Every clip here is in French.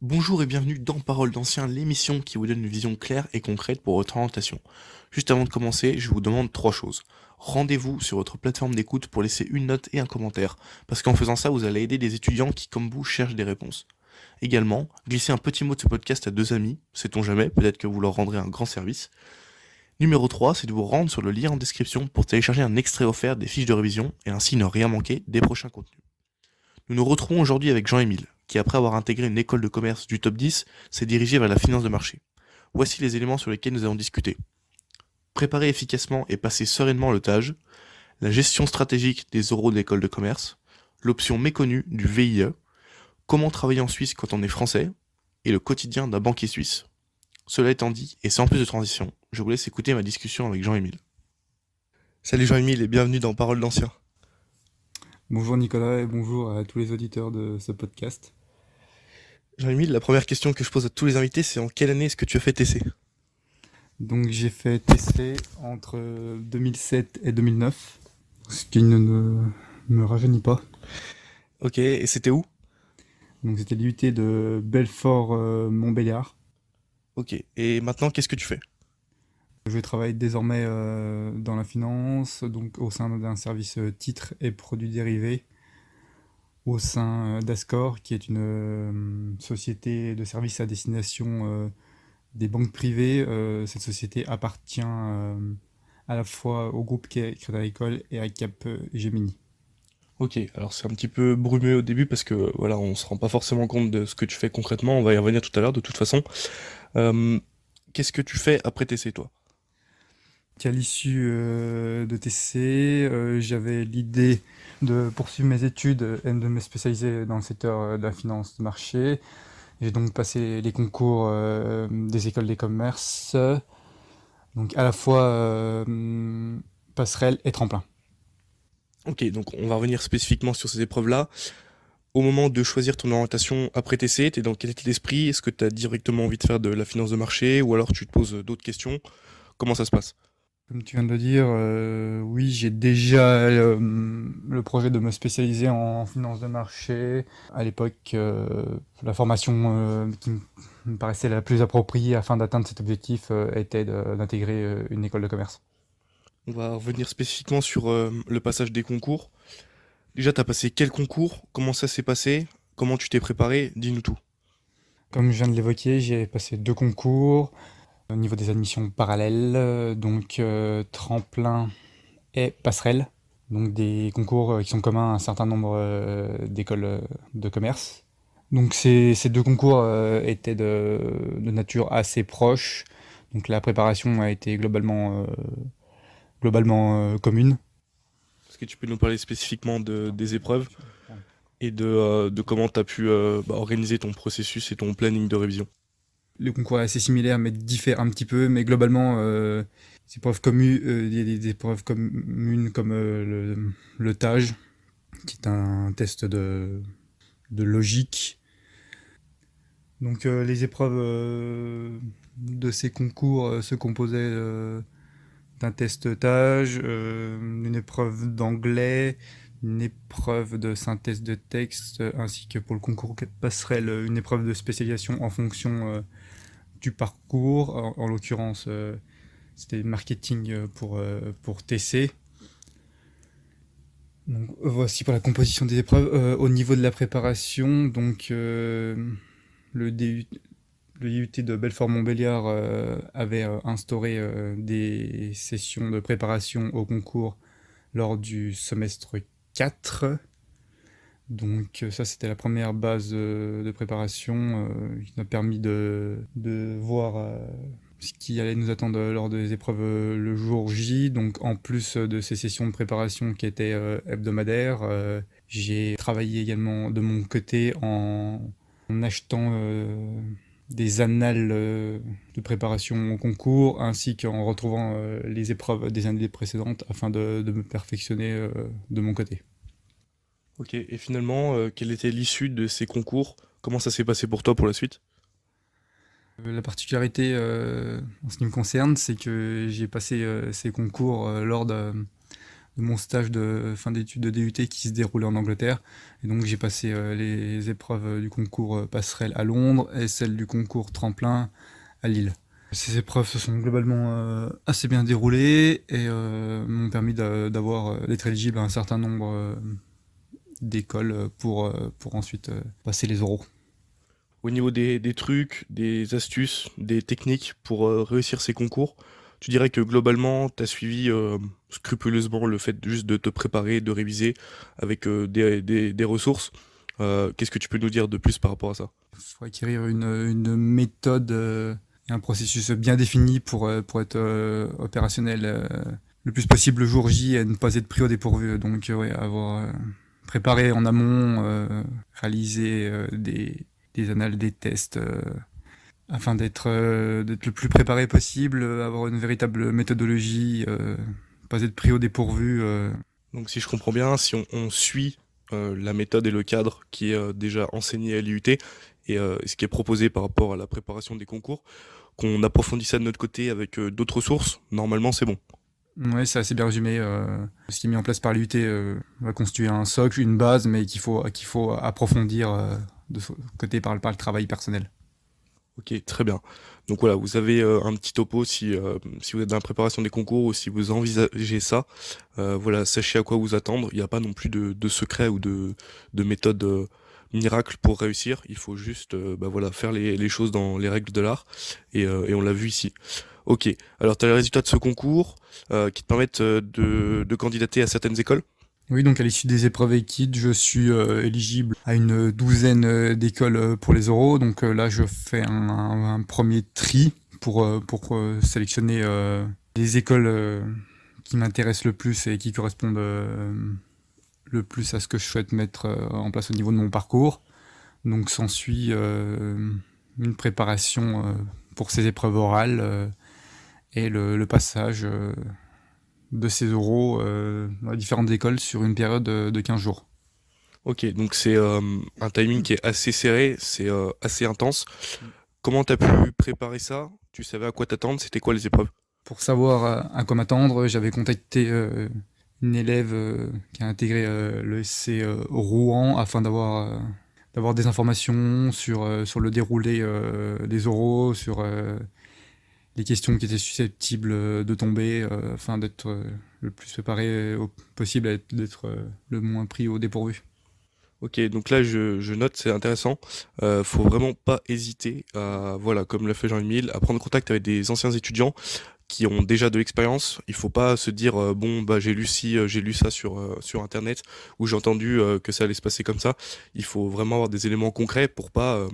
Bonjour et bienvenue dans Parole d'Ancien, l'émission qui vous donne une vision claire et concrète pour votre orientation. Juste avant de commencer, je vous demande 3 choses. Rendez-vous sur votre plateforme d'écoute pour laisser une note et un commentaire, parce qu'en faisant ça, vous allez aider des étudiants qui, comme vous, cherchent des réponses. Également, glissez un petit mot de ce podcast à 2 amis, sait-on jamais, peut-être que vous leur rendrez un grand service. Numéro 3, c'est de vous rendre sur le lien en description pour télécharger un extrait offert des fiches de révision et ainsi ne rien manquer des prochains contenus. Nous nous retrouvons aujourd'hui avec Jean-Émile, qui après avoir intégré une école de commerce du top 10, s'est dirigé vers la finance de marché. Voici les éléments sur lesquels nous allons discuter. Préparer efficacement et passer sereinement le TAJ, la gestion stratégique des euros de l'école de commerce, l'option méconnue du VIE, comment travailler en Suisse quand on est français, et le quotidien d'un banquier suisse. Cela étant dit, et sans plus de transition, je vous laisse écouter ma discussion avec Jean-Émile. Salut Jean-Émile et bienvenue dans Parole d'Ancien. Bonjour Nicolas et bonjour à tous les auditeurs de ce podcast. Jean-Émile, la première question que je pose à tous les invités, c'est en quelle année est-ce que tu as fait TC ? Donc j'ai fait TC entre 2007 et 2009, ce qui ne me rajeunit pas. Ok, et c'était où ? Donc c'était l'IUT de Belfort-Montbéliard. Ok, et maintenant qu'est-ce que tu fais ? Je travaille désormais dans la finance, donc au sein d'un service titres et produits dérivés, au sein d'Ascor, qui est une société de services à destination des banques privées. Cette société appartient à la fois au groupe Crédit Agricole et à Cap Gemini. Ok, alors c'est un petit peu brumeux au début parce que voilà, on se rend pas forcément compte de ce que tu fais concrètement, on va y revenir tout à l'heure de toute façon. Qu'est-ce que tu fais après TC toi ? À l'issue de TC, j'avais l'idée de poursuivre mes études et de me spécialiser dans le secteur de la finance de marché. J'ai donc passé les concours des écoles des commerces, donc à la fois passerelle et tremplin. Ok, donc on va revenir spécifiquement sur ces épreuves-là. Au moment de choisir ton orientation après TC, t'es dans quel état d'esprit ? Est-ce que t'as directement envie de faire de la finance de marché ou alors tu te poses d'autres questions ? Comment ça se passe ? Comme tu viens de le dire, oui, j'ai déjà le projet de me spécialiser en finance de marché. À l'époque, la formation qui me paraissait la plus appropriée afin d'atteindre cet objectif était d'intégrer une école de commerce. On va revenir spécifiquement sur le passage des concours. Déjà, t'as passé quel concours ? Comment ça s'est passé ? Comment tu t'es préparé ? Dis-nous tout. Comme je viens de l'évoquer, j'ai passé 2 concours au niveau des admissions parallèles, donc tremplin et passerelle. Donc des concours qui sont communs à un certain nombre d'écoles de commerce. Donc ces 2 concours étaient de nature assez proche. Donc la préparation a été globalement commune. Est-ce que tu peux nous parler spécifiquement des épreuves et de comment tu as pu organiser ton processus et ton planning de révision? Le concours est assez similaire mais diffère un petit peu. Mais globalement, il y a des épreuves communes comme le TAJ, qui est un test de logique. Donc les épreuves de ces concours se composaient d'un test TAJ, une épreuve d'anglais, une épreuve de synthèse de texte, ainsi que pour le concours passerelle, une épreuve de spécialisation en fonction du parcours. En l'occurrence, c'était marketing pour TC. Donc, voici pour la composition des épreuves. Au niveau de la préparation, donc le DU, le IUT de Belfort-Montbéliard avait instauré des sessions de préparation au concours lors du semestre 4. Donc ça, c'était la première base de préparation qui nous a permis de voir ce qui allait nous attendre lors des épreuves le jour J. Donc en plus de ces sessions de préparation qui étaient hebdomadaires, j'ai travaillé également de mon côté en achetant des annales de préparation au concours, ainsi qu'en retrouvant les épreuves des années précédentes afin de me perfectionner de mon côté. Ok, et finalement, quelle était l'issue de ces concours? Comment ça s'est passé pour toi pour la suite? La particularité en ce qui me concerne, c'est que j'ai passé ces concours lors de mon stage de fin d'études de DUT qui se déroulait en Angleterre. Et donc j'ai passé les épreuves du concours passerelle à Londres et celles du concours tremplin à Lille. Ces épreuves se sont globalement assez bien déroulées et m'ont permis d'être éligible à un certain nombre d'écoles pour ensuite passer les oraux. Au niveau des trucs, des astuces, des techniques pour réussir ces concours, tu dirais que globalement, tu as suivi scrupuleusement le fait juste de te préparer, de réviser avec des ressources. Qu'est-ce que tu peux nous dire de plus par rapport à ça? Il faut acquérir une méthode et un processus bien défini pour être opérationnel le plus possible le jour J et ne pas être pris au dépourvu. Donc ouais, avoir préparé en amont, réalisé des annales, des tests, afin d'être le plus préparé possible, avoir une véritable méthodologie, pas être pris au dépourvu. Donc si je comprends bien, si on suit la méthode et le cadre qui est déjà enseigné à l'IUT et ce qui est proposé par rapport à la préparation des concours, qu'on approfondit ça de notre côté avec d'autres sources, normalement c'est bon. Ouais, c'est assez bien résumé. Ce qui est mis en place par l'IUT va constituer un socle, une base, mais qu'il faut approfondir de son côté par le travail personnel. Ok, très bien. Donc voilà, vous avez un petit topo si vous êtes dans la préparation des concours ou si vous envisagez ça. Voilà, sachez à quoi vous attendre. Il n'y a pas non plus de secret ou de méthode miracle pour réussir. Il faut juste bah voilà, faire les choses dans les règles de l'art et on l'a vu ici. Ok, alors tu as les résultats de ce concours qui te permettent de candidater à certaines écoles. Oui, donc à l'issue des épreuves équites, je suis éligible à une douzaine d'écoles pour les oraux. Donc là, je fais un premier tri pour sélectionner les écoles qui m'intéressent le plus et qui correspondent le plus à ce que je souhaite mettre en place au niveau de mon parcours. Donc s'ensuit une préparation pour ces épreuves orales et le passage de ces oraux dans les différentes écoles sur une période de 15 jours. Ok, donc c'est un timing qui est assez serré, c'est assez intense. Comment t'as pu préparer ça? Tu savais à quoi t'attendre? C'était quoi les épreuves? Pour savoir à quoi m'attendre, j'avais contacté une élève qui a intégré le SC Rouen afin d'avoir des informations sur le déroulé des oraux, sur les questions qui étaient susceptibles de tomber, afin d'être le plus préparé possible, d'être le moins pris au dépourvu. Ok, donc là je note, c'est intéressant. Faut vraiment pas hésiter à, voilà, comme l'a fait Jean-Emile, à prendre contact avec des anciens étudiants qui ont déjà de l'expérience. Il faut pas se dire bon bah j'ai lu ci, j'ai lu ça sur internet ou j'ai entendu que ça allait se passer comme ça. Il faut vraiment avoir des éléments concrets pour pas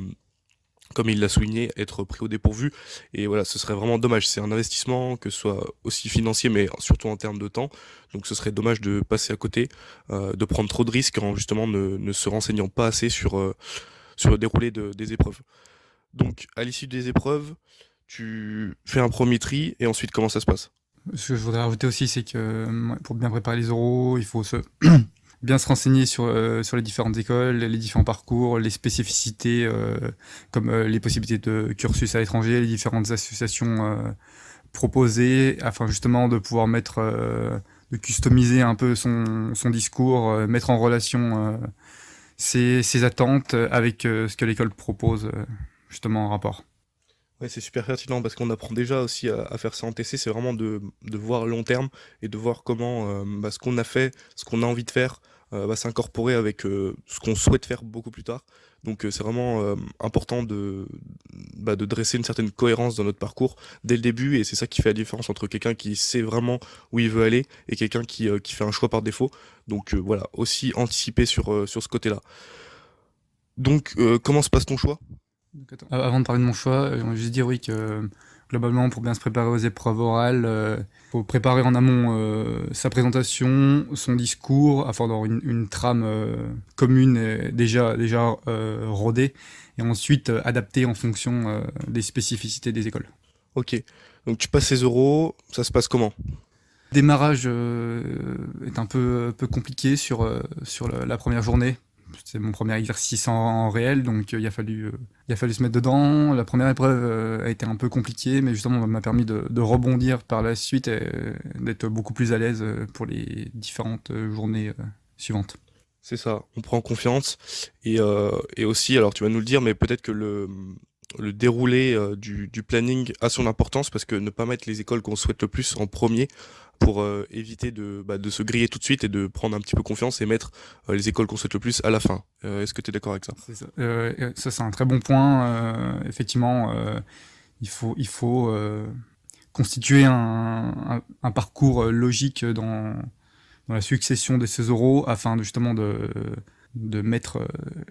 comme il l'a souligné, être pris au dépourvu. Et voilà, ce serait vraiment dommage. C'est un investissement, que ce soit aussi financier, mais surtout en termes de temps. Donc ce serait dommage de passer à côté, de prendre trop de risques en justement ne se renseignant pas assez sur le déroulé des épreuves. Donc à l'issue des épreuves, tu fais un premier tri et ensuite comment ça se passe? Ce que je voudrais rajouter aussi, c'est que pour bien préparer les oraux, il faut bien se renseigner sur les différentes écoles, les différents parcours, les spécificités, comme les possibilités de cursus à l'étranger, les différentes associations proposées, afin justement de pouvoir de customiser un peu son discours, mettre en relation ses attentes avec ce que l'école propose justement en rapport. Ouais, c'est super pertinent parce qu'on apprend déjà aussi à faire ça en TC, c'est vraiment de voir long terme et de voir comment bah, ce qu'on a fait, ce qu'on a envie de faire, va s'incorporer avec ce qu'on souhaite faire beaucoup plus tard. Donc c'est vraiment important de dresser une certaine cohérence dans notre parcours dès le début et c'est ça qui fait la différence entre quelqu'un qui sait vraiment où il veut aller et quelqu'un qui fait un choix par défaut. Donc voilà, aussi anticiper sur ce côté-là. Donc comment se passe ton choix? Donc, attends, avant de parler de mon choix, on va juste dire oui que globalement, pour bien se préparer aux épreuves orales, faut préparer en amont sa présentation, son discours, afin d'avoir une trame commune déjà rodée, et ensuite adaptée en fonction des spécificités des écoles. Ok, donc tu passes ces euros, ça se passe comment? Le démarrage est un peu compliqué sur la première journée. C'est mon premier exercice en réel, donc il a fallu se mettre dedans. La première épreuve a été un peu compliquée, mais justement, m'a permis de rebondir par la suite et d'être beaucoup plus à l'aise pour les différentes journées suivantes. C'est ça, on prend confiance et aussi, alors tu vas nous le dire, mais peut-être que le déroulé du planning a son importance parce que ne pas mettre les écoles qu'on souhaite le plus en premier pour éviter de se griller tout de suite et de prendre un petit peu confiance et mettre les écoles qu'on souhaite le plus à la fin. Est-ce que tu es d'accord avec ça? C'est ça. Ça, c'est un très bon point. Effectivement, il faut constituer un parcours logique dans la succession de ces euros afin justement de mettre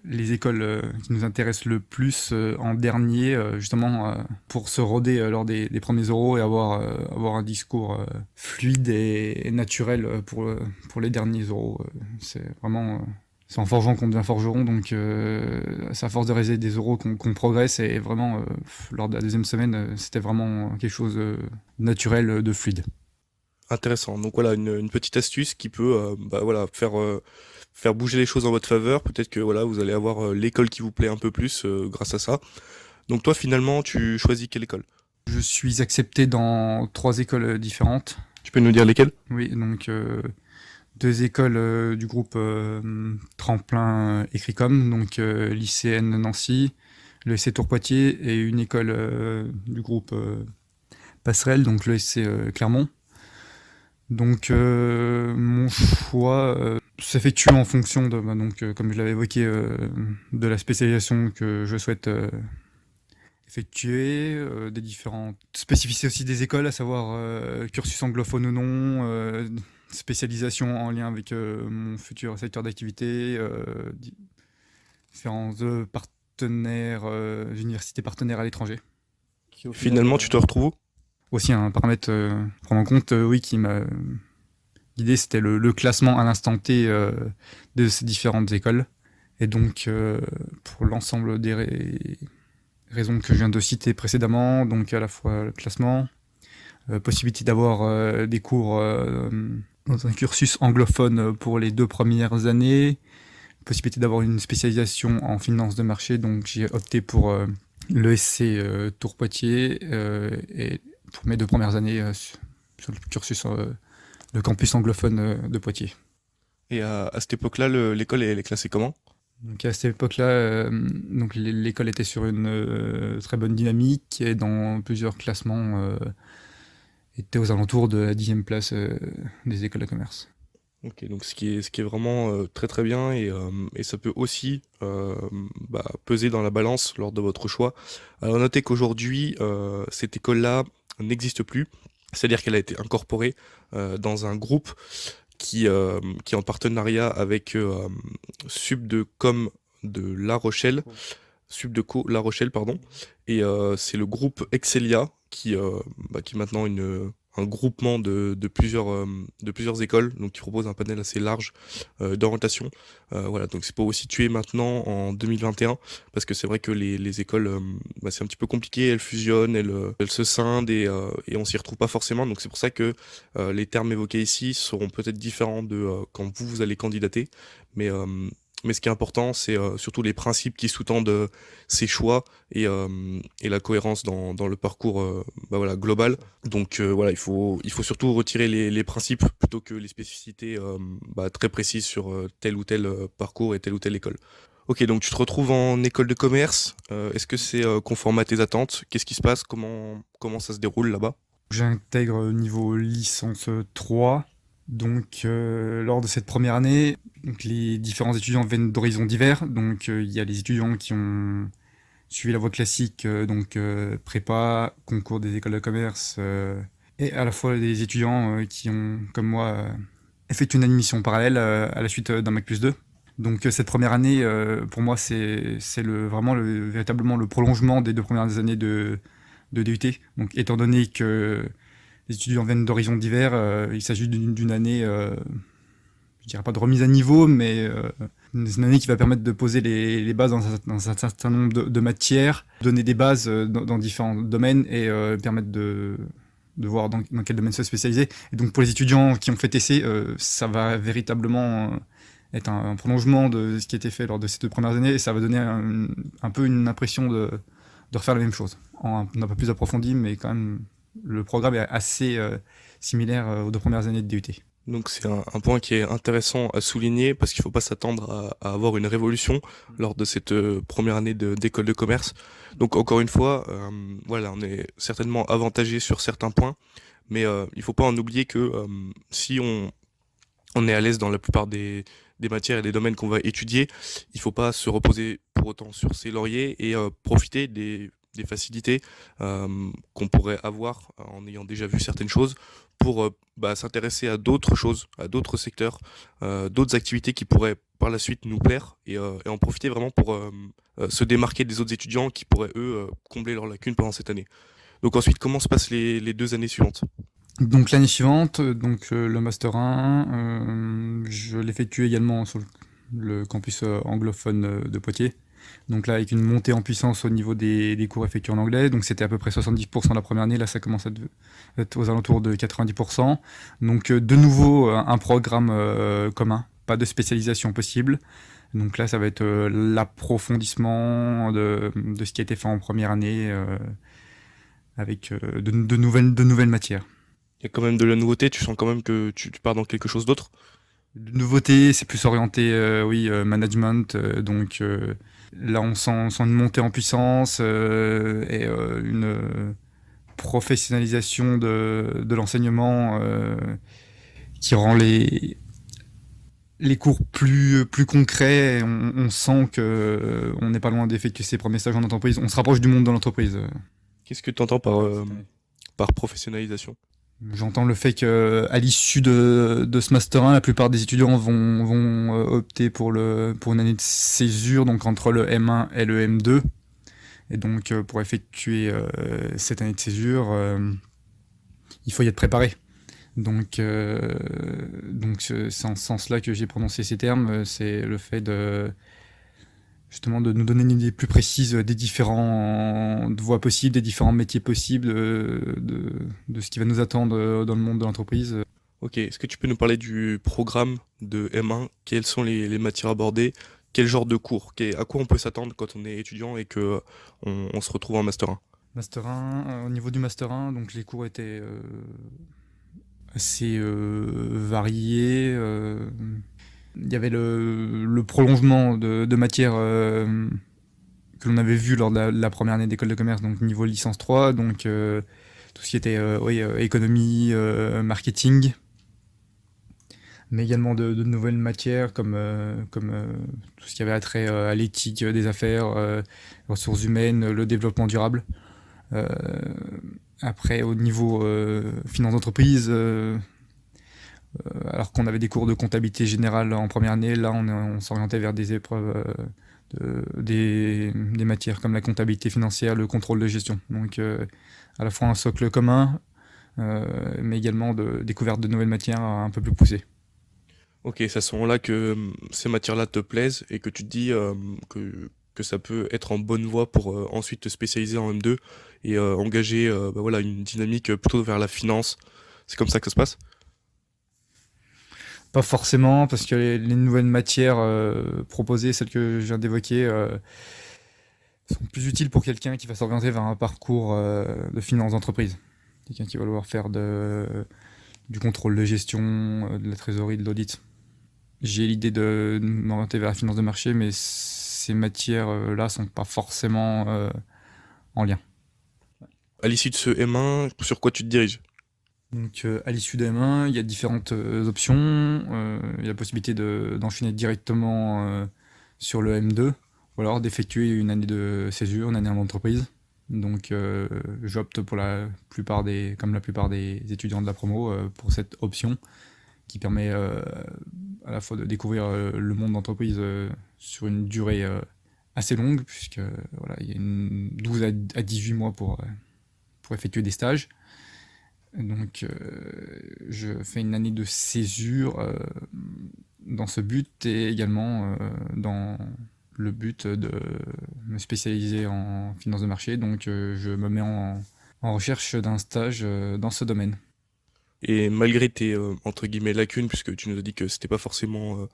les écoles qui nous intéressent le plus en dernier, justement pour se roder lors des premiers euros et avoir un discours fluide et naturel pour les derniers euros. C'est vraiment... c'est en forgeant qu'on devient forgeron, donc c'est à force de réaliser des euros qu'on progresse et vraiment, lors de la deuxième semaine, c'était vraiment quelque chose de naturel, de fluide. Intéressant. Donc voilà, une petite astuce qui peut voilà, faire bouger les choses en votre faveur. Peut-être que voilà, vous allez avoir l'école qui vous plaît un peu plus grâce à ça. Donc toi, finalement, tu choisis quelle école? Je suis accepté dans 3 écoles différentes. Tu peux nous dire lesquelles? Oui, donc 2 écoles du groupe Tremplin Écricom, donc lycéenne Nancy, le SC Tours Poitiers et une école du groupe Passerelle, donc le SC Clermont. Donc mon choix s'effectue en fonction de, comme je l'avais évoqué, de la spécialisation que je souhaite effectuer, des différentes spécificités aussi des écoles, à savoir cursus anglophone ou non, spécialisation en lien avec mon futur secteur d'activité, différents partenaires, universités partenaires à l'étranger. Qui, au final, Finalement, tu te retrouves où? aussi un paramètre à prendre en compte, oui, qui m'a guidé, c'était le classement à l'instant T de ces différentes écoles. Et donc, pour l'ensemble des raisons que je viens de citer précédemment, donc à la fois le classement, possibilité d'avoir des cours dans un cursus anglophone pour les 2 premières années, possibilité d'avoir une spécialisation en finance de marché, donc j'ai opté pour l'ESC Tours Poitiers et pour mes 2 premières années sur le cursus le campus anglophone de Poitiers. Et à cette époque-là, l'école elle est classée comment? Donc à cette époque-là, donc l'école était sur une très bonne dynamique et dans plusieurs classements était aux alentours de la 10e place des écoles de commerce. Ok, donc ce qui est vraiment très très bien et ça peut aussi peser dans la balance lors de votre choix. Alors notez qu'aujourd'hui, cette école-là n'existe plus, c'est-à-dire qu'elle a été incorporée dans un groupe qui est en partenariat avec Subdecom de La Rochelle, Subdeco La Rochelle, pardon, et c'est le groupe Excelia qui est maintenant un groupement de plusieurs écoles, donc qui propose un panel assez large d'orientation. Voilà, donc c'est pour vous situer maintenant en 2021, parce que c'est vrai que les écoles, c'est un petit peu compliqué, elles fusionnent, elles se scindent et on s'y retrouve pas forcément. Donc c'est pour ça que les termes évoqués ici seront peut-être différents de quand vous allez candidater, mais mais ce qui est important, c'est surtout les principes qui sous-tendent ces choix et la cohérence dans le parcours voilà, global. Donc voilà, il faut surtout retirer les principes plutôt que les spécificités très précises sur tel ou tel parcours et telle ou telle école. Ok, donc tu te retrouves en école de commerce. Est-ce que c'est conforme à tes attentes? Qu'est-ce qui se passe? Comment ça se déroule là-bas? J'intègre niveau licence 3. Donc, lors de cette première année, donc, les différents étudiants viennent d'horizons divers. Donc, il y a les étudiants qui ont suivi la voie classique, prépa, concours des écoles de commerce, et à la fois des étudiants qui ont, comme moi, effectué une admission parallèle à la suite d'un Bac+2. Donc, cette première année, pour moi, c'est véritablement le prolongement des 2 premières années de DUT. Donc, étant donné que les étudiants viennent d'horizons divers, il s'agit d'une année, je dirais pas de remise à niveau, mais une année qui va permettre de poser les bases dans un certain nombre de matières, donner des bases dans différents domaines et permettre de voir dans quel domaine se spécialiser. Et donc pour les étudiants qui ont fait essai, ça va véritablement être un prolongement de ce qui a été fait lors de ces 2 premières années, et ça va donner un peu une impression de refaire la même chose, un peu plus approfondi, mais quand même, le programme est assez similaire aux 2 premières années de DUT. Donc c'est un point qui est intéressant à souligner parce qu'il faut pas s'attendre à avoir une révolution lors de cette première année d'école de commerce. Donc encore une fois, voilà, on est certainement avantagé sur certains points, mais il faut pas en oublier que si on est à l'aise dans la plupart des matières et des domaines qu'on va étudier, il faut pas se reposer pour autant sur ses lauriers et profiter des facilités qu'on pourrait avoir en ayant déjà vu certaines choses pour s'intéresser à d'autres choses, à d'autres secteurs, d'autres activités qui pourraient par la suite nous plaire et en profiter vraiment pour se démarquer des autres étudiants qui pourraient eux combler leurs lacunes pendant cette année. Donc ensuite, comment se passent les 2 années suivantes? Donc l'année suivante, donc le Master 1, je l'effectue également sur le campus anglophone de Poitiers. Donc là, avec une montée en puissance au niveau des cours effectués en anglais. Donc c'était à peu près 70% la première année. Là, ça commence à être aux alentours de 90%. Donc de nouveau, un programme commun. Pas de spécialisation possible. Donc là, ça va être l'approfondissement de ce qui a été fait en première année avec de nouvelles matières. Il y a quand même de la nouveauté, tu sens quand même que tu pars dans quelque chose d'autre? De nouveauté, c'est plus orienté, oui, management. Donc là, on sent une montée en puissance et une professionnalisation de l'enseignement qui rend les cours plus concrets. On sent que on n'est pas loin d'effectuer ses premiers stages en entreprise. On se rapproche du monde de l'entreprise. Qu'est-ce que tu entends par, Cette année. par professionnalisation? J'entends le fait qu'à l'issue de ce Master 1, la plupart des étudiants vont opter pour une année de césure, donc entre le M1 et le M2. Et donc, pour effectuer cette année de césure, il faut y être préparé. Donc c'est en ce sens-là que j'ai prononcé ces termes. C'est le fait justement de nous donner une idée plus précise des différentes voies possibles, des différents métiers possibles, de ce qui va nous attendre dans le monde de l'entreprise. Ok, est-ce que tu peux nous parler du programme de M1? Quelles sont les matières abordées? Quel genre de cours? À quoi on peut s'attendre quand on est étudiant et que on se retrouve en Master 1? Master 1, au niveau du Master 1, donc les cours étaient assez variés. Il y avait le prolongement de matières que l'on avait vu lors de la première année d'école de commerce, donc niveau licence 3, donc tout ce qui était oui, économie, marketing, mais également de nouvelles matières comme tout ce qui avait attrait à l'éthique des affaires, ressources humaines, le développement durable. Euh, Après, au niveau finance d'entreprise, alors qu'on avait des cours de comptabilité générale en première année, là on s'orientait vers des épreuves des matières comme la comptabilité financière, le contrôle de gestion. Donc à la fois un socle commun, mais également de découverte de nouvelles matières un peu plus poussées. Ok, c'est à ce moment-là que ces matières-là te plaisent et que tu te dis que ça peut être en bonne voie pour ensuite te spécialiser en M2 et engager voilà, une dynamique plutôt vers la finance. C'est comme ça que ça se passe? Pas forcément, parce que les nouvelles matières proposées, celles que je viens d'évoquer, sont plus utiles pour quelqu'un qui va s'orienter vers un parcours de finance d'entreprise. Quelqu'un qui va vouloir faire du contrôle de gestion, de la trésorerie, de l'audit. J'ai l'idée de m'orienter vers la finance de marché, mais ces matières-là sont pas forcément en lien. À l'issue de ce M1, sur quoi tu te diriges? Donc à l'issue de M1, il y a différentes options. Il y a la possibilité d'enchaîner directement sur le M2, ou alors d'effectuer une année de césure, une année en entreprise. Donc j'opte comme la plupart des étudiants de la promo, pour cette option qui permet à la fois de découvrir le monde d'entreprise sur une durée assez longue, puisque voilà, il y a 12 à 18 mois pour effectuer des stages. Donc je fais une année de césure dans ce but et également dans le but de me spécialiser en finance de marché. Donc je me mets en recherche d'un stage dans ce domaine. Et malgré tes entre guillemets lacunes, puisque tu nous as dit que c'était pas forcément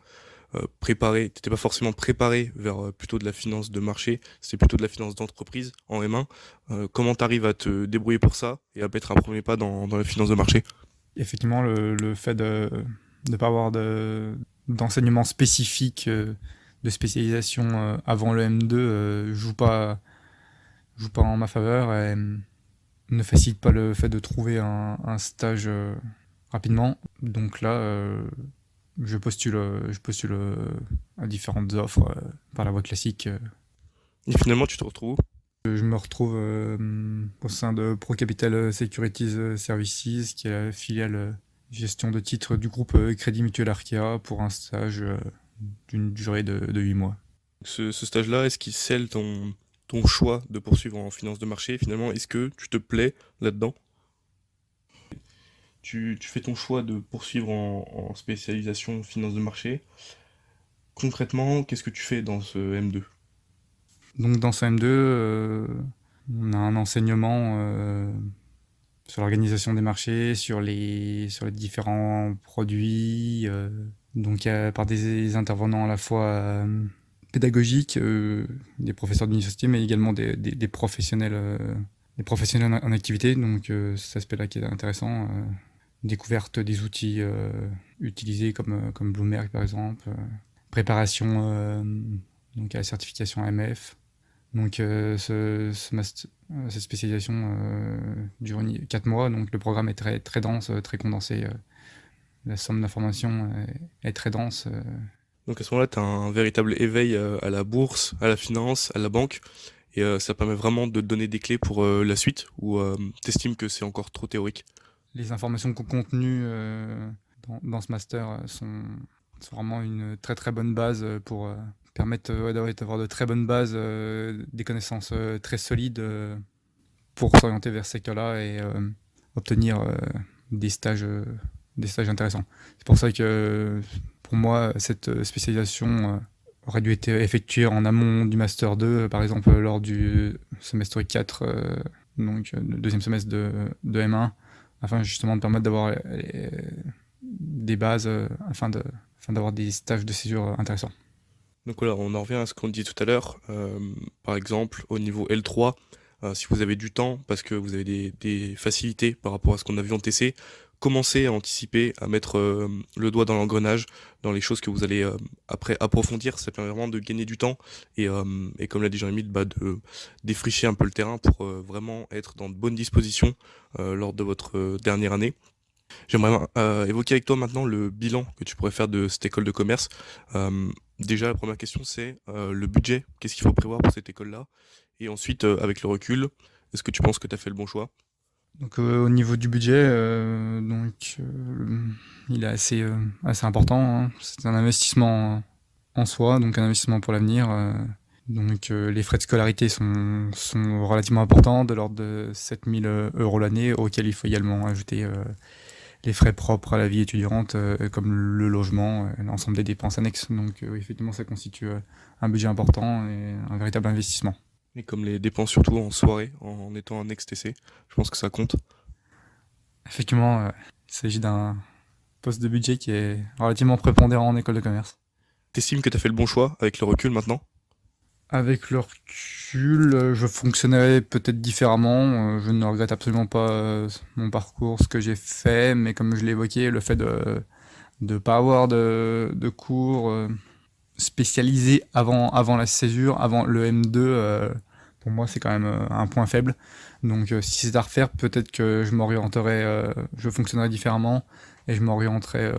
t'étais pas forcément préparé vers plutôt de la finance de marché, c'était plutôt de la finance d'entreprise en M1. Comment t'arrives à te débrouiller pour ça et à mettre un premier pas dans la finance de marché? Effectivement, le fait de ne pas avoir d'enseignement spécifique, de spécialisation avant le M2 joue pas en ma faveur et ne facilite pas le fait de trouver un stage rapidement. Donc là, je postule à différentes offres par la voie classique. Et finalement, tu te retrouves où? Je me retrouve au sein de ProCapital Securities Services, qui est la filiale gestion de titres du groupe Crédit Mutuel Arkea, pour un stage d'une durée de 8 mois. Ce stage-là, est-ce qu'il scelle ton choix de poursuivre en finance de marché? Finalement, est-ce que tu te plais là-dedans? Tu fais ton choix de poursuivre en spécialisation finance de marché. Concrètement, qu'est-ce que tu fais dans ce M2? Donc dans ce M2, on a un enseignement sur l'organisation des marchés, sur les différents produits, donc par des intervenants à la fois pédagogiques, des professeurs d'université, mais également des professionnels en activité. Donc cet aspect-là qui est intéressant, découverte des outils utilisés comme Bloomberg par exemple, préparation donc à la certification AMF. Donc cette spécialisation dure 4 mois, donc le programme est très, très dense, très condensé. La somme d'informations est très dense. Donc à ce moment-là, tu as un véritable éveil à la bourse, à la finance, à la banque, et ça permet vraiment de te donner des clés pour la suite, ou t'estimes que c'est encore trop théorique? Les informations contenues dans ce master sont vraiment une très très bonne base pour permettre d'avoir de très bonnes bases, des connaissances très solides pour s'orienter vers ce secteur-là et obtenir des stages intéressants. C'est pour ça que pour moi, cette spécialisation aurait dû être effectuée en amont du Master 2, par exemple lors du semestre 4, donc le deuxième semestre de M1, afin justement de permettre d'avoir des bases, afin d'avoir des stages de césure intéressants. Donc voilà, on en revient à ce qu'on dit tout à l'heure. Par exemple, au niveau L3, si vous avez du temps, parce que vous avez des facilités par rapport à ce qu'on a vu en TC, commencez à anticiper, à mettre le doigt dans l'engrenage, dans les choses que vous allez après approfondir. Ça permet vraiment de gagner du temps et comme l'a dit Jérémy, bah, de défricher un peu le terrain pour vraiment être dans de bonnes dispositions lors de votre dernière année. J'aimerais évoquer avec toi maintenant le bilan que tu pourrais faire de cette école de commerce. Déjà, la première question, c'est le budget. Qu'est-ce qu'il faut prévoir pour cette école-là? Et ensuite, avec le recul, est-ce que tu penses que tu as fait le bon choix? Donc au niveau du budget, il est assez important, hein. C'est un investissement en soi, donc un investissement pour l'avenir. Donc les frais de scolarité sont relativement importants, de l'ordre de 7 000 euros l'année, auxquels il faut également ajouter les frais propres à la vie étudiante, comme le logement, l'ensemble des dépenses annexes. Donc oui, effectivement, ça constitue un budget important et un véritable investissement. Et comme les dépenses surtout en soirée, en étant un ex-TC, je pense que ça compte. Effectivement, il s'agit d'un poste de budget qui est relativement prépondérant en école de commerce. T'estimes que tu as fait le bon choix avec le recul maintenant? Avec le recul, je fonctionnerais peut-être différemment. Je ne regrette absolument pas mon parcours, ce que j'ai fait, mais comme je l'ai évoqué, le fait de ne pas avoir de cours spécialisés avant la césure, avant le M2, pour moi c'est quand même un point faible. Donc si c'est à refaire, peut-être que je fonctionnerais différemment et je m'orienterais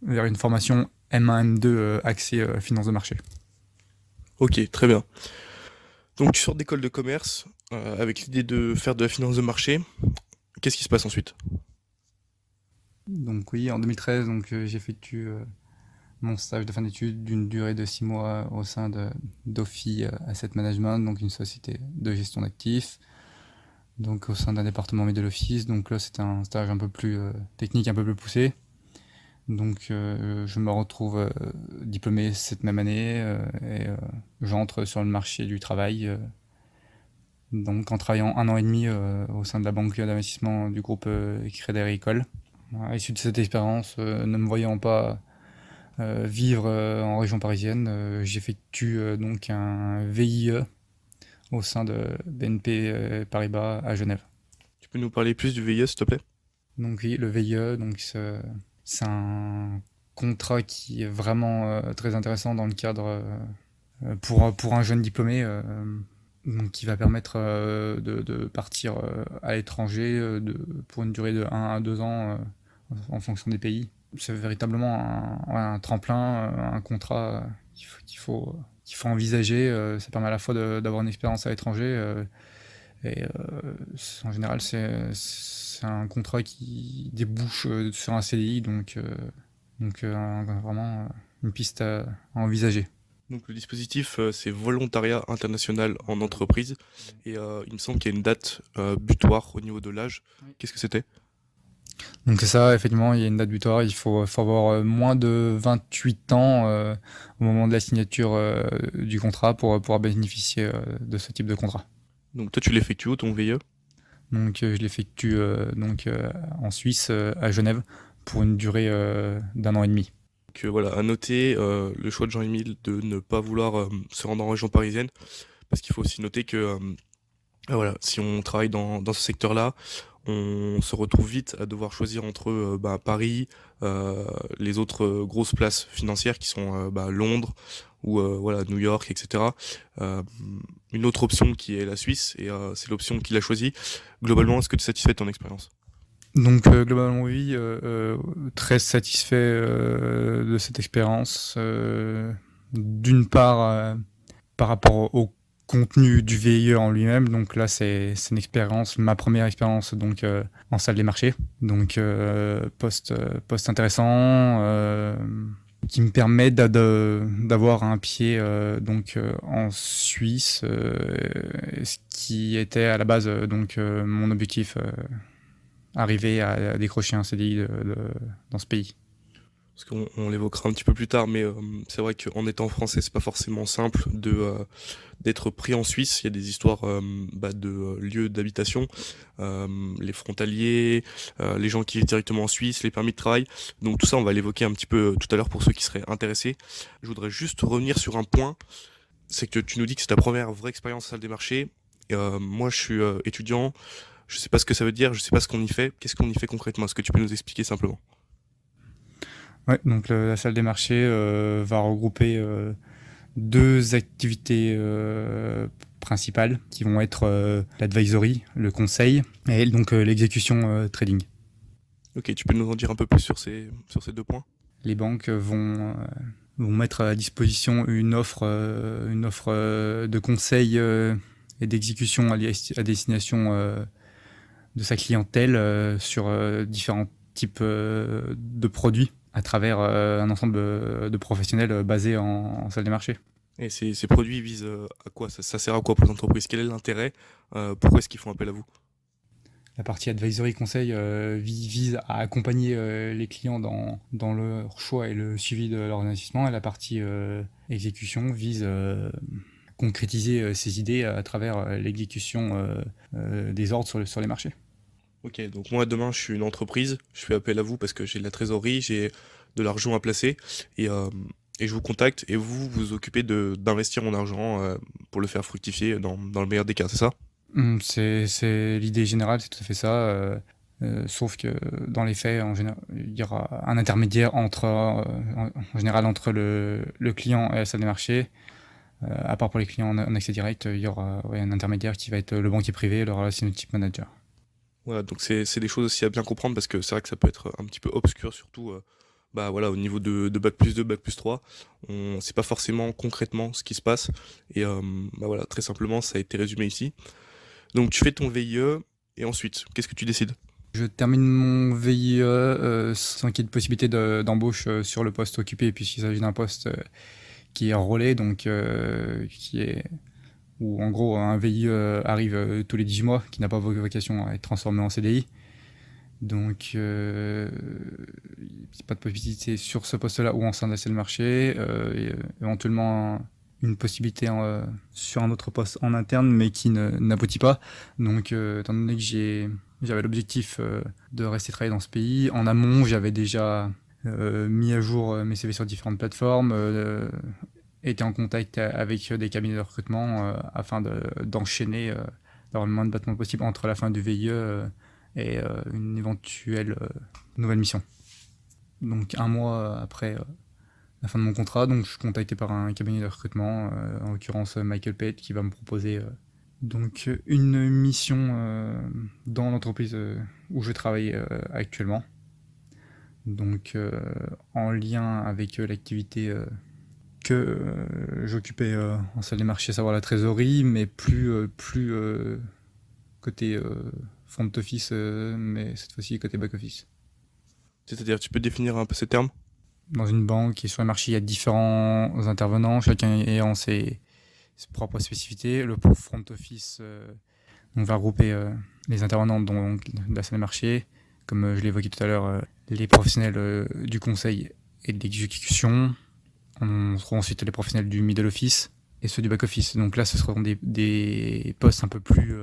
vers une formation M1, M2 axée finance de marché. Ok, très bien. Donc tu sors d'école de commerce avec l'idée de faire de la finance de marché. Qu'est-ce qui se passe ensuite? Donc oui, en 2013, j'effectue mon stage de fin d'études d'une durée de 6 mois au sein de d'Ofi Asset Management, donc une société de gestion d'actifs, donc au sein d'un département middle office. Donc là, c'était un stage un peu plus technique, un peu plus poussé. Donc je me retrouve diplômé cette même année et j'entre sur le marché du travail. Donc en travaillant 1 an et demi au sein de la banque d'investissement du groupe Crédit Agricole. À l'issue de cette expérience, ne me voyant pas vivre en région parisienne. J'effectue donc un VIE au sein de BNP Paribas à Genève. Tu peux nous parler plus du VIE, s'il te plaît? Donc oui, le VIE, donc c'est un contrat qui est vraiment très intéressant dans le cadre pour un jeune diplômé, donc qui va permettre de partir à l'étranger pour une durée de 1 à 2 ans en fonction des pays. C'est véritablement un tremplin, un contrat qu'il faut envisager. Ça permet à la fois d'avoir une expérience à l'étranger et en général c'est un contrat qui débouche sur un CDI, donc vraiment une piste à envisager. Donc le dispositif, c'est volontariat international en entreprise et il me semble qu'il y a une date butoir au niveau de l'âge. Oui. Qu'est-ce que c'était? Donc c'est ça, effectivement, il y a une date butoir, il faut avoir moins de 28 ans au moment de la signature du contrat pour pouvoir bénéficier de ce type de contrat. Donc toi tu l'effectues où ton VIE? Donc je l'effectue en Suisse, à Genève, pour une durée d'1 an et demi. Que voilà, à noter le choix de Jean-Émile de ne pas vouloir se rendre en région parisienne, parce qu'il faut aussi noter que voilà, si on travaille dans ce secteur-là, on se retrouve vite à devoir choisir entre Paris, les autres grosses places financières qui sont Londres ou voilà New York, etc. Euh, une autre option qui est la Suisse et c'est l'option qu'il a choisie. Globalement, est-ce que tu es satisfait de ton expérience? Donc globalement oui, très satisfait de cette expérience. D'une part par rapport au contenu du VIE en lui-même, donc là c'est une expérience, ma première expérience donc en salle des marchés, donc poste intéressant qui me permet d'avoir un pied en Suisse, ce qui était à la base mon objectif, arriver à décrocher un CDI dans ce pays. Parce qu'on l'évoquera un petit peu plus tard, mais c'est vrai qu'en étant français, c'est pas forcément simple d'être pris en Suisse. Il y a des histoires de lieux d'habitation, les frontaliers, les gens qui vivent directement en Suisse, les permis de travail. Donc tout ça, on va l'évoquer un petit peu tout à l'heure pour ceux qui seraient intéressés. Je voudrais juste revenir sur un point, c'est que tu nous dis que c'est ta première vraie expérience en salle des marchés. Moi, je suis étudiant, je sais pas ce que ça veut dire, je sais pas ce qu'on y fait. Qu'est-ce qu'on y fait concrètement? Est-ce que tu peux nous expliquer simplement? Ouais, donc la salle des marchés va regrouper deux activités principales qui vont être l'advisory, le conseil, et donc l'exécution trading. Ok, tu peux nous en dire un peu plus sur ces deux points? Les banques vont mettre à disposition une offre de conseil et d'exécution à destination de sa clientèle sur différents types de produits à travers un ensemble de professionnels basés en salle des marchés. Et ces produits visent à quoi? Ça sert à quoi pour les entreprises? Quel est l'intérêt? Pourquoi est-ce qu'ils font appel à vous? La partie advisory conseil vise à accompagner les clients dans leur choix et le suivi de leur investissement, et la partie exécution vise concrétiser ces idées à travers l'exécution des ordres sur les marchés. Ok, donc moi demain je suis une entreprise, je fais appel à vous parce que j'ai de la trésorerie, j'ai de l'argent à placer et, euh, et je vous contacte et vous vous occupez d'investir mon argent pour le faire fructifier dans le meilleur des cas, c'est ça? C'est l'idée générale, c'est tout à fait ça. Sauf que dans les faits, il y aura un intermédiaire en général entre le client et la salle des marchés. À part pour les clients en accès direct, il y aura un intermédiaire qui va être le banquier privé, le relationship manager. Voilà, donc c'est des choses aussi à bien comprendre parce que c'est vrai que ça peut être un petit peu obscur, surtout voilà, au niveau de bac+2, bac+3. On sait pas forcément concrètement ce qui se passe et voilà, très simplement ça a été résumé ici. Donc tu fais ton VIE et ensuite, qu'est-ce que tu décides? Je termine mon VIE sans qu'il y ait de possibilité d'embauche sur le poste occupé, puisqu'il s'agit d'un poste qui est enrôlé, donc qui est où en gros un VIE arrive tous les 18 mois, qui n'a pas vocation à être transformé en CDI. Donc pas de possibilité sur ce poste-là ou en sein de la salle de marché, et éventuellement une possibilité sur un autre poste en interne, mais qui n'aboutit pas. Donc étant donné que j'avais l'objectif de rester travailler dans ce pays, en amont j'avais déjà mis à jour mes CV sur différentes plateformes, été en contact avec des cabinets de recrutement afin d'enchaîner, d'avoir le moins de battements possible entre la fin du VIE et une éventuelle nouvelle mission. Donc un mois après la fin de mon contrat, donc je suis contacté par un cabinet de recrutement, en l'occurrence Michael Pate, qui va me proposer donc une mission dans l'entreprise où je travaille actuellement. Donc en lien avec l'activité que j'occupais en salle des marchés, à savoir la trésorerie, mais plus côté front office, mais cette fois-ci côté back office. C'est-à-dire, tu peux définir un peu ces termes? Dans une banque et sur les marchés, il y a différents intervenants, chacun ayant ses propres spécificités. Le front office, on va regrouper les intervenants de la salle des marchés, comme je l'évoquais tout à l'heure, les professionnels du conseil et de l'exécution. On trouve ensuite les professionnels du middle office et ceux du back office. Donc là, ce seront des postes un peu plus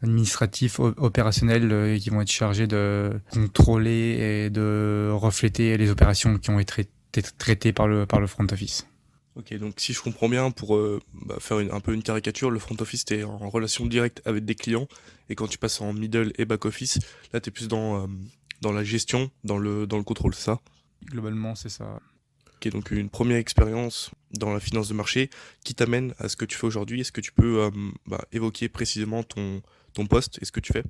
administratifs, opérationnels, qui vont être chargés de contrôler et de refléter les opérations qui ont été traitées par le front office. Ok, donc si je comprends bien, pour faire un peu une caricature, le front office, t'es en relation directe avec des clients, et quand tu passes en middle et back office, là t'es plus dans la gestion, dans le contrôle, c'est ça? Globalement, c'est ça. Ok, donc une première expérience dans la finance de marché qui t'amène à ce que tu fais aujourd'hui. Est-ce que tu peux évoquer précisément ton poste et ce que tu fais?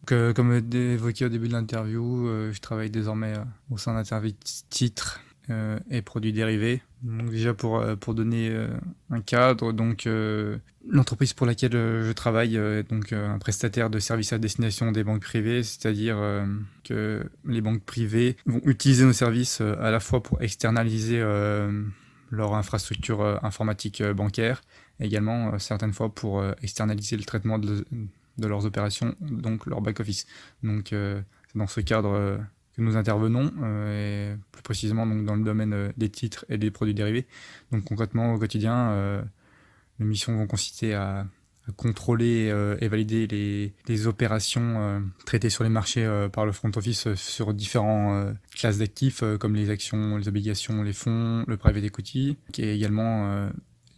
Comme évoqué au début de l'interview, je travaille désormais au sein d'un service titres et produits dérivés. Donc déjà pour donner un cadre, donc l'entreprise pour laquelle je travaille est donc un prestataire de services à destination des banques privées, c'est-à-dire que les banques privées vont utiliser nos services à la fois pour externaliser leur infrastructure informatique bancaire, et également certaines fois pour externaliser le traitement de leurs opérations, donc leur back-office. Donc c'est dans ce cadre que nous intervenons, et plus précisément donc, dans le domaine des titres et des produits dérivés. Donc concrètement, au quotidien, les missions vont consister à contrôler et valider les opérations traitées sur les marchés par le front office sur différentes classes d'actifs, comme les actions, les obligations, les fonds, le private equity, et également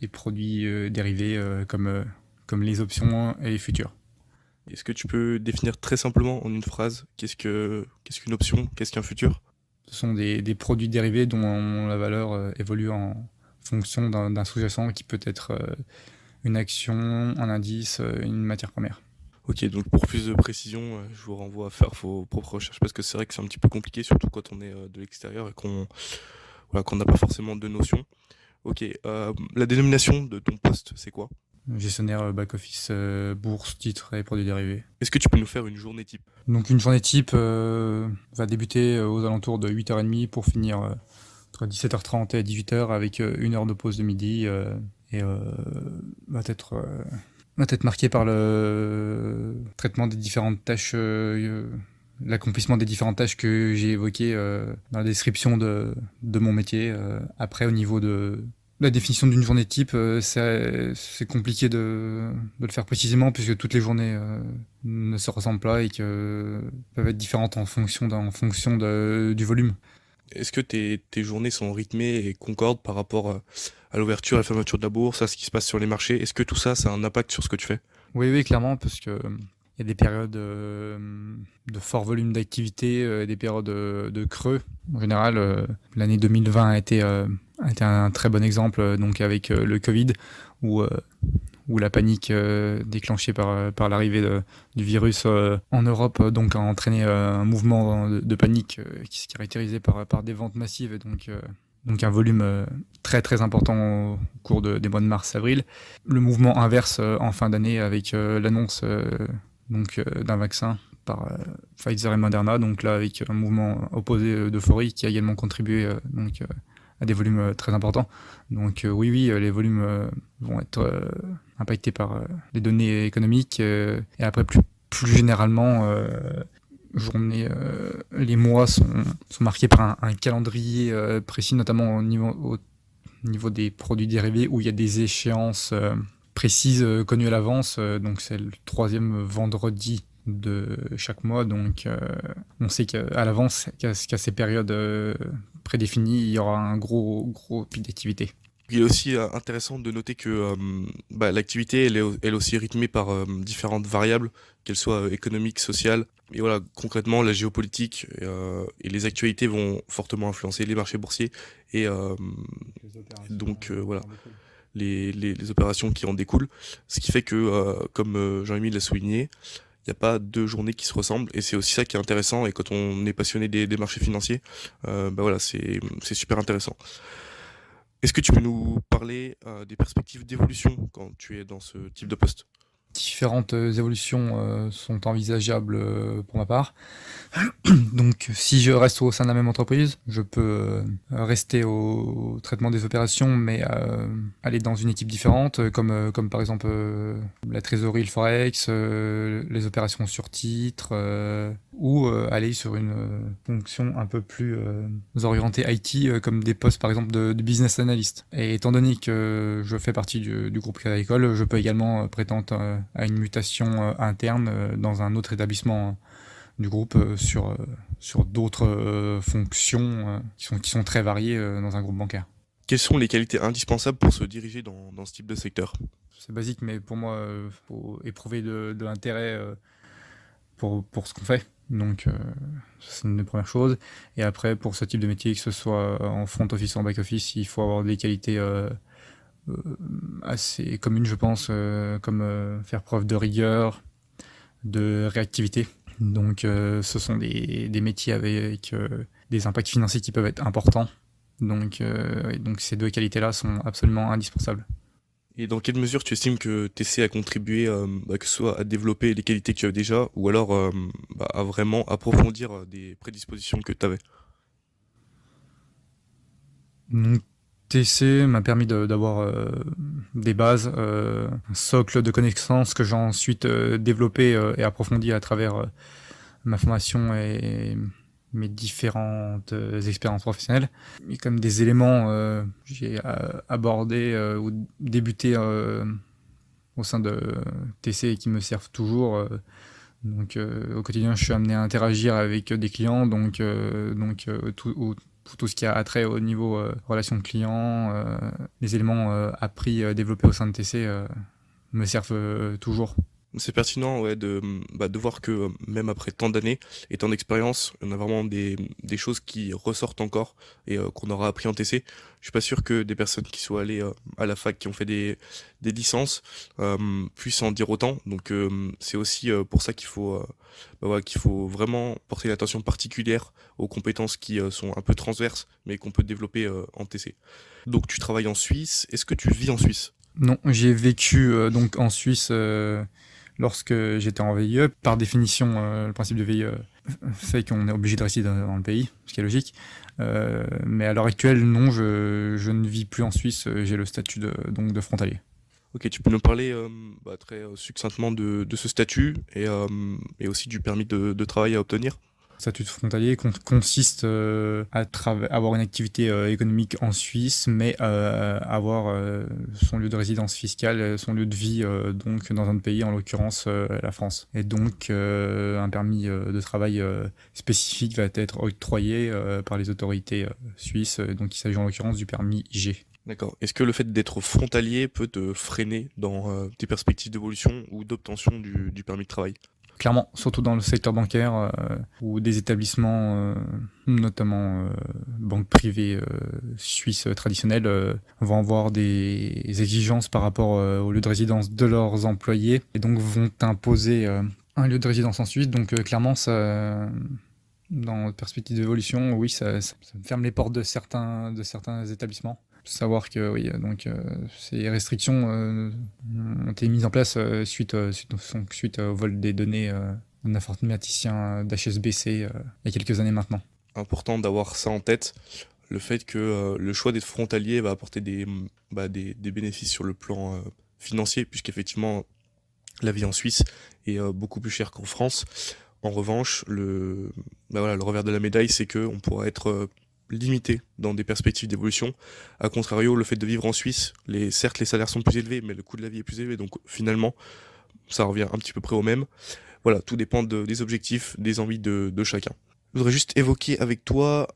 les produits dérivés comme les options et les futurs. Est-ce que tu peux définir très simplement en une phrase qu'est-ce qu'une option, qu'est-ce qu'un futur? Ce sont des produits dérivés dont la valeur évolue en fonction d'un sous-jacent qui peut être une action, un indice, une matière première. Ok, donc pour plus de précision, je vous renvoie à faire vos propres recherches parce que c'est vrai que c'est un petit peu compliqué, surtout quand on est de l'extérieur et qu'on n'a pas forcément de notions. Ok, la dénomination de ton poste, c'est quoi? Gestionnaire back-office, bourse, titres et produits dérivés. Est-ce que tu peux nous faire une journée type? Donc une journée type va débuter aux alentours de 8h30 pour finir entre 17h30 et 18h avec une heure de pause de midi et va être marquée par le traitement des différentes tâches, l'accomplissement des différentes tâches que j'ai évoquées dans la description de mon métier. Après, au niveau de la définition d'une journée type, c'est compliqué de le faire précisément puisque toutes les journées ne se ressemblent pas et que peuvent être différentes en fonction du volume. Est-ce que tes journées sont rythmées et concordent par rapport à l'ouverture et à la fermeture de la bourse, à ce qui se passe sur les marchés? Est-ce que tout ça, ça a un impact sur ce que tu fais? Oui, clairement, parce que il y a des périodes de fort volume d'activité, des périodes de creux. En général, l'année 2020 a été un très bon exemple, donc avec le Covid, où la panique déclenchée par l'arrivée du virus en Europe donc a entraîné un mouvement de panique qui se caractérisait par des ventes massives et donc un volume très très important au cours des mois de mars-avril. Le mouvement inverse en fin d'année avec l'annonce d'un vaccin par Pfizer et Moderna, donc là avec un mouvement opposé d'euphorie qui a également contribué à des volumes très importants. Donc oui, les volumes vont être impactés par les données économiques et après plus généralement les mois sont marqués par un calendrier précis, notamment au niveau des produits dérivés où il y a des échéances précises connues à l'avance. Donc c'est le troisième vendredi de chaque mois. Donc, on sait qu'à l'avance, qu'à ces périodes prédéfinies, il y aura un gros pic d'activité. Il est aussi intéressant de noter que l'activité elle est aussi rythmée par différentes variables, qu'elles soient économiques, sociales. Et voilà, concrètement, la géopolitique et les actualités vont fortement influencer les marchés boursiers et voilà les opérations qui en découlent. Ce qui fait que, comme Jean-Émile l'a souligné, il n'y a pas deux journées qui se ressemblent et c'est aussi ça qui est intéressant. Et quand on est passionné des marchés financiers, voilà, c'est super intéressant. Est-ce que tu peux nous parler des perspectives d'évolution quand tu es dans ce type de poste? Différentes évolutions sont envisageables pour ma part. Donc, si je reste au sein de la même entreprise, je peux rester au traitement des opérations, mais aller dans une équipe différente, comme par exemple la trésorerie, le forex, les opérations sur titre, ou aller sur une fonction un peu plus orientée IT, comme des postes par exemple de business analyst. Et étant donné que je fais partie du groupe Crédit Agricole, je peux également prétendre à une mutation interne dans un autre établissement du groupe sur d'autres fonctions qui sont très variées dans un groupe bancaire. Quelles sont les qualités indispensables pour se diriger dans ce type de secteur? C'est basique, mais pour moi, il faut éprouver de l'intérêt pour ce qu'on fait. Donc, c'est une des premières choses. Et après, pour ce type de métier, que ce soit en front office ou en back office, il faut avoir des qualités assez communes, je pense, comme faire preuve de rigueur, de réactivité. Donc, ce sont des métiers avec des impacts financiers qui peuvent être importants. Donc ces deux qualités-là sont absolument indispensables. Et dans quelle mesure tu estimes que TC a contribué, que ce soit à développer les qualités que tu avais déjà, ou alors à vraiment approfondir des prédispositions que tu avais? Donc, TC m'a permis d'avoir des bases, un socle de connaissances que j'ai ensuite développé et approfondi à travers ma formation et mes différentes expériences professionnelles. Il y a quand même des éléments j'ai abordé ou débuté au sein de TC et qui me servent toujours. Donc au quotidien, je suis amené à interagir avec des clients, donc tout ce qui a attrait au niveau relation client, les éléments appris, développés au sein de TC me servent toujours. C'est pertinent, ouais, de voir que même après tant d'années et tant d'expérience, on a vraiment des choses qui ressortent encore et qu'on aura appris en TC. Je suis pas sûr que des personnes qui soient allées à la fac, qui ont fait des licences, puissent en dire autant. Donc c'est aussi pour ça voilà, qu'il faut vraiment porter une attention particulière aux compétences qui sont un peu transverses, mais qu'on peut développer en TC. Donc tu travailles en Suisse. Est-ce que tu vis en Suisse? Non, j'ai vécu donc en Suisse lorsque j'étais en VIE. Par définition, le principe de VIE fait qu'on est obligé de rester dans le pays, ce qui est logique. Mais à l'heure actuelle, non, je ne vis plus en Suisse. J'ai le statut de frontalier. Ok, tu peux nous parler très succinctement de ce statut et aussi du permis de travail à obtenir? Statut de frontalier consiste à avoir une activité économique en Suisse, mais avoir son lieu de résidence fiscale, son lieu de vie donc dans un autre pays, en l'occurrence la France. Et donc un permis de travail spécifique va être octroyé par les autorités suisses. Donc il s'agit en l'occurrence du permis G. D'accord. Est-ce que le fait d'être frontalier peut te freiner dans tes perspectives d'évolution ou d'obtention du permis de travail? Clairement, surtout dans le secteur bancaire, où des établissements, notamment banques privées suisses traditionnelles, vont avoir des exigences par rapport au lieu de résidence de leurs employés, et donc vont imposer un lieu de résidence en Suisse. Donc clairement, ça, dans perspective d'évolution, oui, ça me ferme les portes de certains établissements. Savoir que oui, donc ces restrictions ont été mises en place suite au vol des données d'un informaticien d'HSBC il y a quelques années maintenant. Important d'avoir ça en tête, le fait que le choix d'être frontalier va apporter des bénéfices sur le plan financier, puisqu'effectivement la vie en Suisse est beaucoup plus chère qu'en France. En revanche, le revers de la médaille, c'est qu'on pourra être limité dans des perspectives d'évolution. A contrario, le fait de vivre en Suisse, certes les salaires sont plus élevés, mais le coût de la vie est plus élevé, donc finalement ça revient un petit peu près au même. Voilà, tout dépend des objectifs, des envies de chacun. Je voudrais juste évoquer avec toi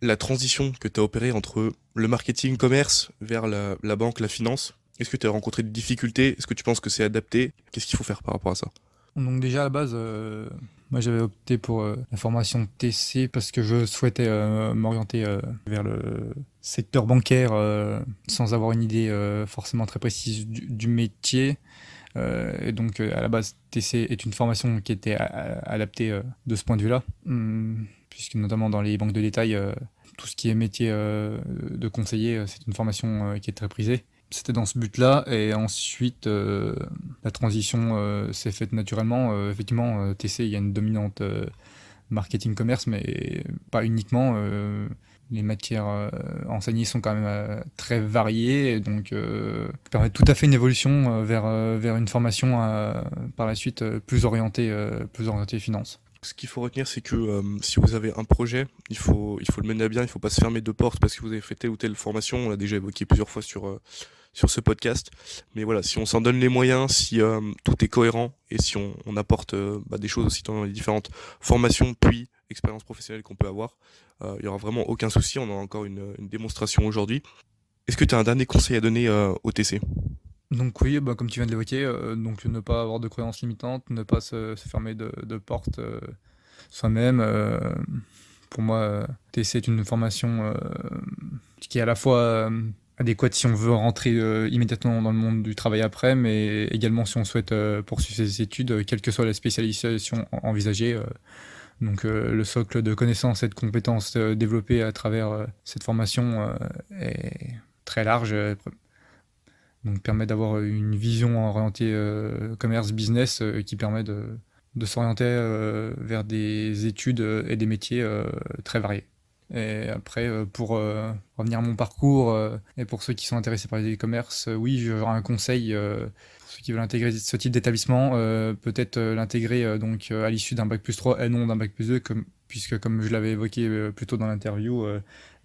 la transition que tu as opérée entre le marketing commerce vers la banque, la finance. Est-ce que tu as rencontré des difficultés? Est-ce que tu penses que c'est adapté? Qu'est-ce qu'il faut faire par rapport à ça? Donc déjà à la base, moi j'avais opté pour la formation TC parce que je souhaitais m'orienter vers le secteur bancaire sans avoir une idée forcément très précise du métier. Et donc à la base TC est une formation qui était adaptée de ce point de vue-là, puisque notamment dans les banques de détail, tout ce qui est métier de conseiller, c'est une formation qui est très prisée. C'était dans ce but-là, et ensuite la transition s'est faite naturellement. Effectivement, TC, il y a une dominante marketing commerce, mais pas uniquement. Les matières enseignées sont quand même très variées, et donc ça permet tout à fait une évolution vers une formation par la suite plus orientée finance. Ce qu'il faut retenir, c'est que si vous avez un projet, il faut le mener à bien, il ne faut pas se fermer de porte parce que vous avez fait telle ou telle formation. On l'a déjà évoqué plusieurs fois sur ce podcast. Mais voilà, si on s'en donne les moyens, si tout est cohérent et si on apporte des choses aussi dans les différentes formations puis expériences professionnelles qu'on peut avoir, il y aura vraiment aucun souci. On a encore une démonstration aujourd'hui. Est-ce que tu as un dernier conseil à donner au TC? Donc oui, comme tu viens de l'évoquer, donc ne pas avoir de croyances limitantes, ne pas se fermer de portes soi-même. Pour moi, TC est une formation qui est à la fois adéquate si on veut rentrer immédiatement dans le monde du travail après, mais également si on souhaite poursuivre ses études, quelle que soit la spécialisation envisagée. Donc le socle de connaissances et de compétences développées à travers cette formation est très large. Donc permet d'avoir une vision orientée commerce, business qui permet de s'orienter vers des études et des métiers très variés. Et après, pour revenir à mon parcours, et pour ceux qui sont intéressés par les e-commerce, oui, j'aurais un conseil, pour ceux qui veulent intégrer ce type d'établissement, peut-être l'intégrer donc à l'issue d'un bac+3 et non d'un bac+2, puisque comme je l'avais évoqué plus tôt dans l'interview,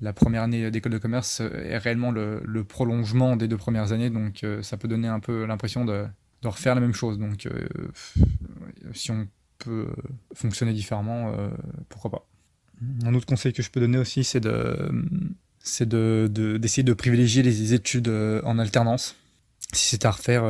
la première année d'école de commerce est réellement le prolongement des 2 premières années, donc ça peut donner un peu l'impression de refaire la même chose. Donc si on peut fonctionner différemment, pourquoi pas. Un autre conseil que je peux donner aussi, d'essayer de privilégier les études en alternance. Si c'est à refaire,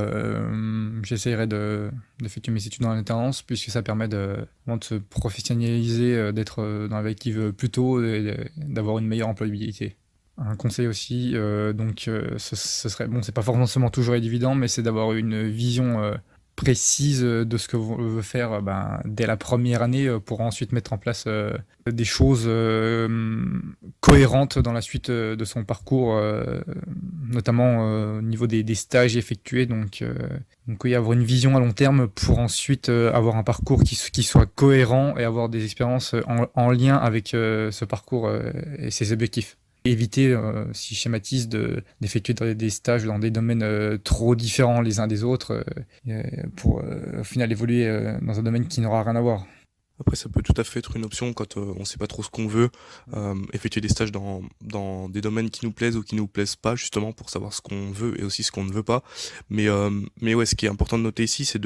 j'essaierai d'effectuer mes études en alternance, puisque ça permet vraiment de se professionnaliser, d'être dans la vie active plus tôt et d'avoir une meilleure employabilité. Un conseil aussi, ce serait, bon, c'est pas forcément toujours évident, mais c'est d'avoir une vision précise de ce que vous veut faire dès la première année pour ensuite mettre en place des choses cohérentes dans la suite de son parcours, notamment au niveau des stages effectués. Donc oui, avoir une vision à long terme pour ensuite avoir un parcours qui soit cohérent et avoir des expériences en lien avec ce parcours et ses objectifs. Éviter, si je schématise, d'effectuer des stages dans des domaines trop différents les uns des autres pour au final évoluer dans un domaine qui n'aura rien à voir. Après, ça peut tout à fait être une option quand on sait pas trop ce qu'on veut, effectuer des stages dans des domaines qui nous plaisent ou qui nous plaisent pas, justement pour savoir ce qu'on veut et aussi ce qu'on ne veut pas. Mais ouais, ce qui est important de noter ici, c'est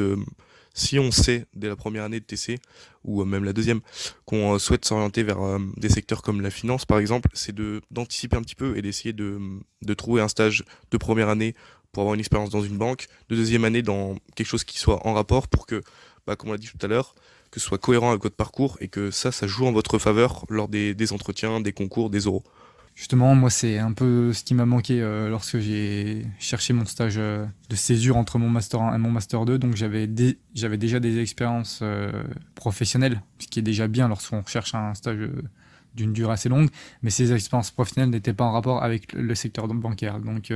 si on sait dès la première année de TC, ou même la deuxième, qu'on souhaite s'orienter vers des secteurs comme la finance par exemple, c'est d'anticiper un petit peu et d'essayer de trouver un stage de première année pour avoir une expérience dans une banque, de deuxième année dans quelque chose qui soit en rapport pour que, comme on l'a dit tout à l'heure, que ce soit cohérent avec votre parcours et que ça joue en votre faveur lors des entretiens, des concours, des oraux. Justement, moi, c'est un peu ce qui m'a manqué lorsque j'ai cherché mon stage de césure entre mon Master 1 et mon Master 2. Donc, j'avais déjà des expériences professionnelles, ce qui est déjà bien lorsqu'on recherche un stage d'une durée assez longue. Mais ces expériences professionnelles n'étaient pas en rapport avec le secteur bancaire. Donc,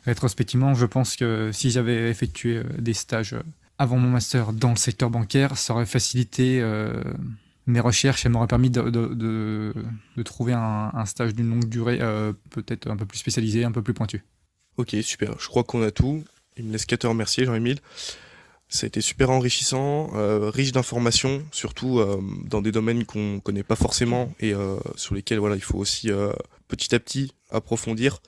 rétrospectivement, je pense que si j'avais effectué des stages avant mon Master dans le secteur bancaire, ça aurait facilité mes recherches, elles m'auraient permis de trouver un stage d'une longue durée, peut-être un peu plus spécialisé, un peu plus pointu. Ok, super. Je crois qu'on a tout. Il me laisse qu'à te remercier, Jean-Émile. Ça a été super enrichissant, riche d'informations, surtout dans des domaines qu'on connaît pas forcément et sur lesquels voilà, il faut aussi petit à petit approfondir.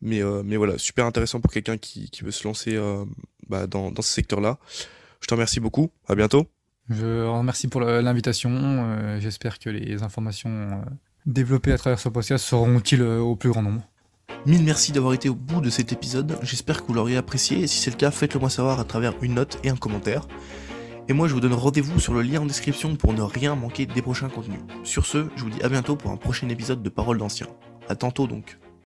Mais voilà, super intéressant pour quelqu'un qui veut se lancer dans ce secteur-là. Je te remercie beaucoup. À bientôt. Je remercie pour l'invitation. J'espère que les informations développées à travers ce podcast seront utiles au plus grand nombre. Mille merci d'avoir été au bout de cet épisode, j'espère que vous l'auriez apprécié, et si c'est le cas, faites-le moi savoir à travers une note et un commentaire. Et moi je vous donne rendez-vous sur le lien en description pour ne rien manquer des prochains contenus. Sur ce, je vous dis à bientôt pour un prochain épisode de Paroles d'Anciens. A tantôt donc.